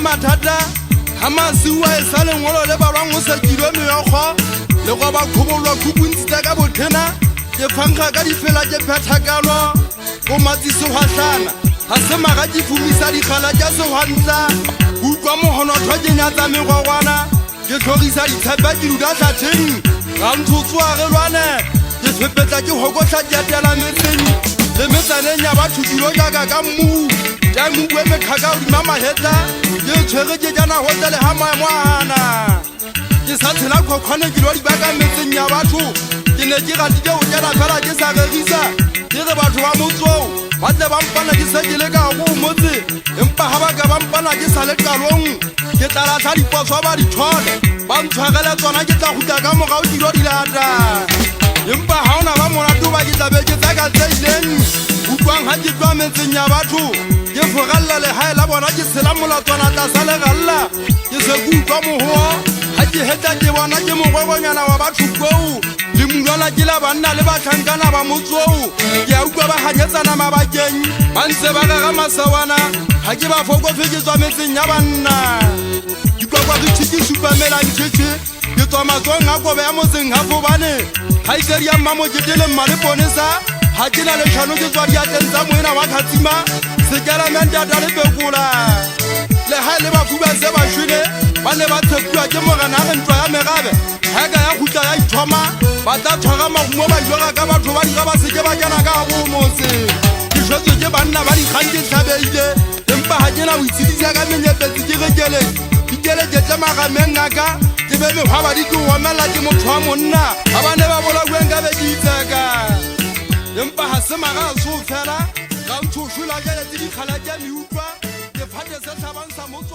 Mathata Hamasiwa esale ngolo le ba bang o sa kilwe meokgo le go ba khobolwa khupuntse ka bothena ke phankga ka difela ke phethakalwa go matsiso hahlana ha se maga di fumisa di khala tsa se hwantla utlwa mohono thwakenya tsa megwagwana ke tlhogisa ditshepe di ruda tlhatheng ga nthotswa re lwane ke tshepetsa ke hokotla diatela metseng le metsaneng ya batho dilo jaaka ka mmu ja mmuwe mekhaka o dima maheta ke tshwere ke jana hotele ha maemwana ke sa tshela khokhwane ke lo di baka metseng ya batho ke ne ke ratile o jana fela ke sa regisa ke re batho ba motso ba tle ba mpana ke se ke le ka go motse empa ha ba ka ba mpana ke sa le qalong ke tla tla diposo ba di thole ba ntshwarela tsona ke tla gutla ka mogao di lo di lata empa ha ona ba mona tu ba ke tla be ke tsa ka tseileng utlwang ha ke twa metseng ya batho ke fogalla le hae la bona ke sela molatswana tla sa le galla ke se ku utlwa moho ha ke heta ke bona ke mogwegonyana wa batho kou le mulwana ke la banna le batlhankana ba motsou ke a utlwa ba hanyetsana mabakeng ba ntse ba rega masawana ha ke ba fokofe ke tswa metseng ya banna dikwakwa re tshiki supamelang tšhetše ke tswa matsong a kobe ya motseng gafobane kgaitsedi ya mmamokete le mma le ponesa ha ke na letlhano ke tswa diateng tsa moena wa kgatsima sekelamende a ta le pekola le ha le bafu ba se ba šwele ba ne ba tshepiwa ke morena a re ntwa ya megabe ha ka ya gutla ya ithoma ba tla tshwara magumo ba joga ka batho ba dira ba seke ba kena ka go motse ke šwetswe ke banna ba dikgang ke tlhabeile empa ha ke na boitshedisa ka menyepetsi ke rekele dikeleke tle magameng aka ke be mekgwa ba di ke omela ke motho wa monna ba ba ne ba bolakueng ka be ke itseka empa ha se maga a so fela ga ntho o šola ke le tse dikgala ke a meutlwa ke phate se tlhabang sa motswa